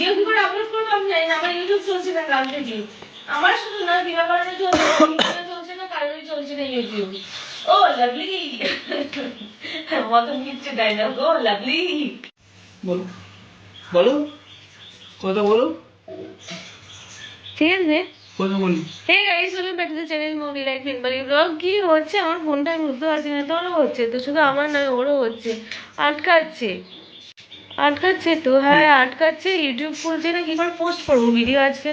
Video কি করে upload করবো আমি জানি না, আমার ইউটিউব চলছে না কাল থেকে। আমার শুধু না, দিবাকরের চলছে না, কারোরই চলছে না ইউটিউব। ও লাভলি মত নিচ্ছে ডায়লগ, ও লাভলি বলো বলো কথা বলো, ঠিক আছে। কথা বলি। Hey guys, welcome back to the channel movie life Bengali blog. কি হচ্ছে আমার ফোনটা, আমি বুঝতে পারছি না। তোরও হচ্ছে তো, শুধু আমার নয়, ওরও হচ্ছে। আটকাচ্ছে আটকাচ্ছে তো, হ্যাঁ আটকাচ্ছে। ইউটিউব খুলছে না, কি করে পোস্ট করবো ভিডিও আজকে?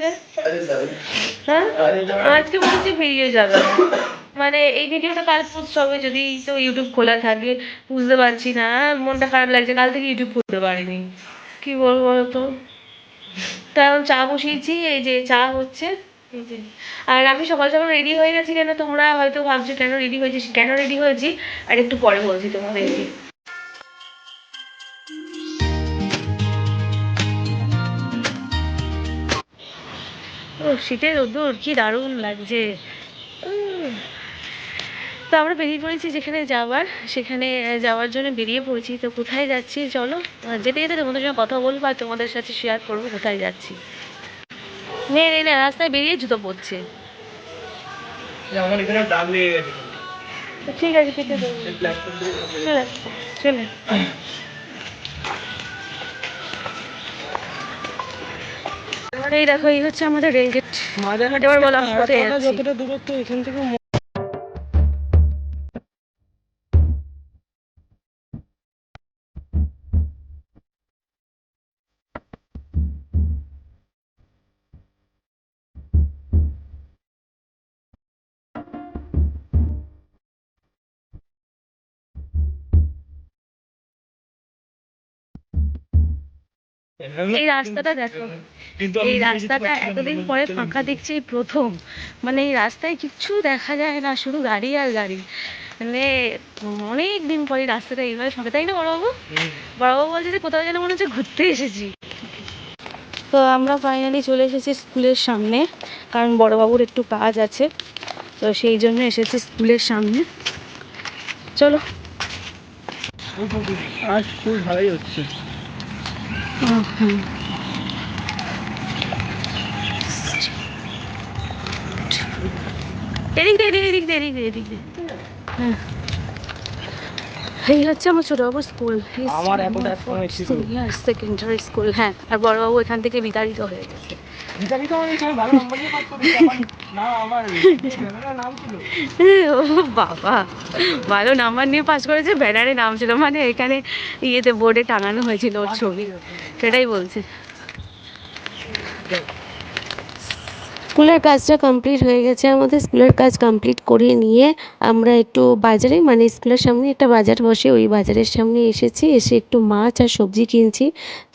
হ্যাঁ আজকে বলছি ভিডিও যাবে না, মানে এই ভিডিওটা কাল পোস্ট হবে যদি তো ইউটিউব খোলা থাকে। বুঝতে পারছি না, মনটা খারাপ লাগছে, কাল থেকে ইউটিউব খুলতে পারিনি। কি বলবো বলো তো। তো এখন চা বসিয়েছি, এই যে চা হচ্ছে, এই যে। আর আমি সকাল সকাল রেডি হয়ে গেছি কেন, তোমরা হয়তো ভাবছো কেন রেডি হয়েছি, কেন রেডি হয়েছি আর একটু পরে বলছি তোমাদেরকে। ও শীতের রোদ্দুর কি দারুণ লাগছে। তো আমরা বেরিয়ে পড়েছি যেখানে যাওয়ার, সেখানে যাওয়ার জন্য বেরিয়ে পড়েছি। তো কোথায় যাচ্ছি চলো, যেতে যেতে তোমাদের সঙ্গে কথা বলবো আর তোমাদের সাথে শেয়ার করবো কোথায় যাচ্ছি। নে নে না, রাস্তায় বেরিয়ে জুতো পড়ছে। আমার এখানে দাগ লেগে গেছে। ঠিক আছে ঠিক আছে, চলে চলে। এই দেখো, এই হচ্ছে আমাদের রেলগেট। এবার বলো আমি কোথায় যাচ্ছি। যতটা দূরত্ব এখান থেকে এই রাস্তাটা দেখো, এই রাস্তাটা এতদিন পরে ফাঁকা দেখছি এই প্রথম। মানে এই রাস্তায় কিচ্ছু দেখা যায় না, শুধু গাড়ি আর গাড়ি। মানে অনেক দিন পরে রাস্তাটা এইভাবে ফাঁকা, তাই না বড়বাবু? বড়বাবু বলছে যে কোথাও যেন মনে হচ্ছে ঘুরতে এসেছি। তো আমরা ফাইনালি চলে এসেছি স্কুলের সামনে, কারণ বড়বাবুর একটু কাজ আছে, তো সেই জন্য এসেছি স্কুলের সামনে। চলো। আজ স্কুল ভালোই হচ্ছে। এদিক দে এদিক এদিক দে এদিক দে এদিক দে। হ্যাঁ, এই হচ্ছে আমার ছোটবাবুর স্কুল। আমার এখন সেকেন্ডারি স্কুল। হ্যাঁ, আর বড়বাবু এখান থেকে বিতাড়িত হয়ে গেছে। বিতাড়িত মানে এখানে ভালো নাম্বার নিয়ে পাস করেছি। না আমার ক্যামেরার নাম ছিল। ও বাবা, ভালো নাম্বার নিয়ে পাস করেছে, ব্যানারে নাম ছিল, মানে এখানে ইয়েতে বোর্ডে টাঙানো হয়েছিল ওর ছবি, সেটাই বলছে। স্কুলের কাজটা কমপ্লিট হয়ে গেছে আমাদের। স্কুলের কাজ কমপ্লিট করে নিয়ে আমরা একটু বাজারে, মানে স্কুলের সামনে একটা বাজার বসে, ওই বাজারের সামনে এসেছি। এসে একটু মাছ আর সবজি কিনছি।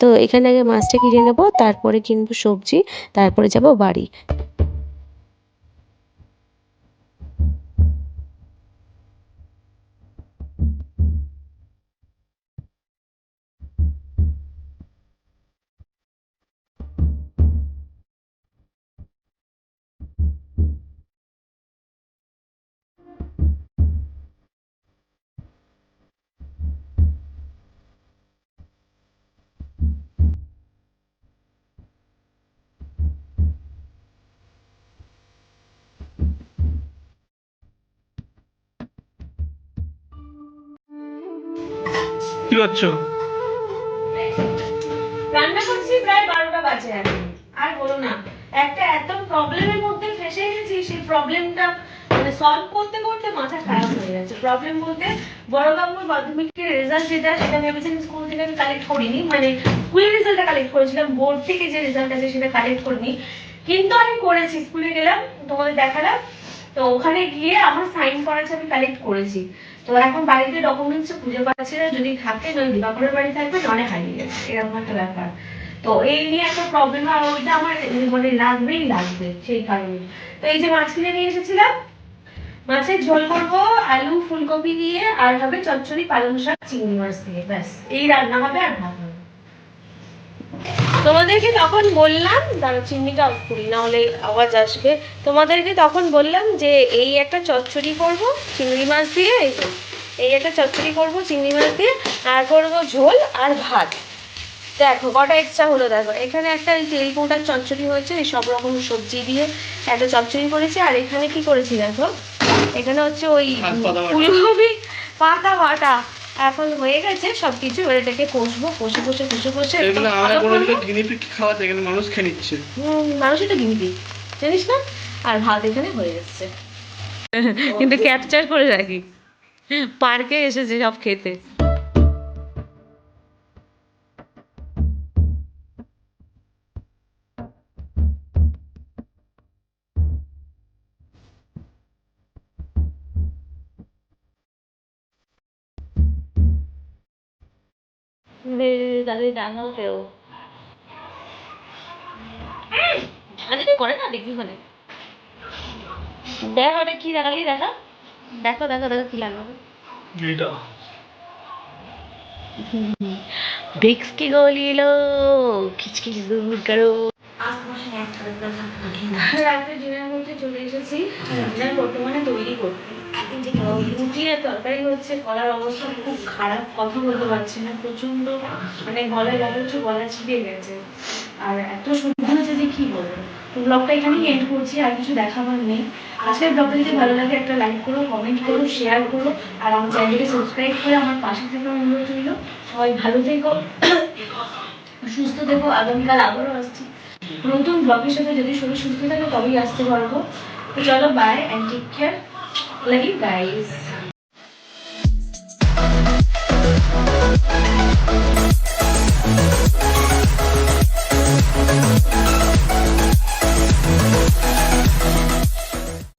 তো এখানে আগে মাছটা কিনে নেবো, তারপরে কিনবো সবজি, তারপরে যাব বাড়ি। কি করছো? রান্না করছি, প্রায় 12টা বাজে এখন। আর বলো না, একটা এত প্রবলেমের মধ্যে ফেসে গেছি, সেই প্রবলেমটা মানে সলভ করতে করতে মাথা খারাপ হয়ে গেছে। প্রবলেম বলতে, বড়বাবুর মাধ্যমিকের রেজাল্ট যেটা, সেটা ভেবেছিলাম স্কুল থেকে আমি কালেক্ট করিনি, মানে স্কুলের রেজাল্টটা কালেক্ট করেছিলাম, বোর্ড থেকে যে রেজাল্ট আছে সেটা কালেক্ট করিনি। কিন্তু আমি করেছি, স্কুলে গেলাম, তোমাদের দেখালাম। তো ওখানে গিয়ে আমার সাইন করা আছে, আমি কালেক্ট করেছি। তো এখন বাড়িতে ডকুমেন্টস খুঁজে পাচ্ছি না, যদি থাকে নয় দিবাকরের বাড়ি থাকবে, নয় হারিয়ে গেছে, এরকম একটা ব্যাপার। তো এই নিয়ে একটা প্রবলেম, আর ওইটা আমার মানে লাগবেই লাগবে, সেই কারণে। তো এই যে মাছ কিনে নিয়ে এসেছিলাম, মাছের ঝোল করবো আলু ফুলকপি দিয়ে, আর হবে চচ্চড়ি পালং শাক চিংড়ি মাছ দিয়ে, ব্যাস এই রান্না হবে, আর ভাত হবে। তোমাদেরকে তখন বললাম, দাঁড়া চিমনিটা অফ করি না হলে আওয়াজ আসবে। তোমাদেরকে তখন বললাম যে এই একটা চচ্চড়ি করব চিংড়ি মাছ দিয়ে, এই একটা চচ্চড়ি করব চিংড়ি মাছ দিয়ে, আর করবো ঝোল আর ভাত। দেখো কটা এক্সট্রা হলো, দেখো এখানে একটা এই তেল কোটার চচ্চড়ি হয়েছে, এই সব রকম সবজি দিয়ে একটা চচ্চড়ি করেছি। আর এখানে কি করেছি দেখো, এখানে হচ্ছে ওই ফুলকপি পাতা বাটা এখন হয়ে গেছে সবকিছু। এবার এটাকে কষবো, কষে কষে কষে কষে এগুলো আমরা কোনোদিকে গিনিপিগ খাওয়াতে এখানে মানুষ খেয়ে নিচ্ছে। মানুষই তো গিনবি জানিস না। আর ভাত এখানে হয়ে যাচ্ছে, কিন্তু ক্যাপচার করে রাখি, পার্কে এসেছে সব খেতে। দাদি ডাঙাল কেউ করে না, দেখবি ওখানে দেখো ওটা কি দেখালি, দেখো দেখো দেখো দেখো কি লাগবে। এইটা ভিক্স কি গলিলো, খিচখিচ দূর করো। রাত্রে ডিনার করতে চলে এসেছি, ডিনার বর্তমানে তৈরি করতে। রুটি আর তরকারি হচ্ছে, গলার অবস্থা খুব খারাপ, কথা বলতে পারছি না, প্রচন্ড মানে গলায় ব্যথা হচ্ছে, গলা চিপে গেছে। আর এত সর্দি হয়েছে যে কি বলবো। তো ব্লগটা এখানেই এন্ড করছি, আর কিছু দেখাবার নেই। আজকের ব্লগটা যদি ভালো লাগে একটা লাইক করো, কমেন্ট করো, শেয়ার করো, আর আমার চ্যানেলকে সাবস্ক্রাইব করে আমার পাশে থেকে অনুরোধ রইল। সবাই ভালো থেকো, সুস্থ থেকো। আগামীকাল আবারও আসছি নতুন ব্লগের সাথে, যদি শরীর সুস্থ থাকে তবেই আসতে পারবো। তো চলো, bye and take care, love you guys.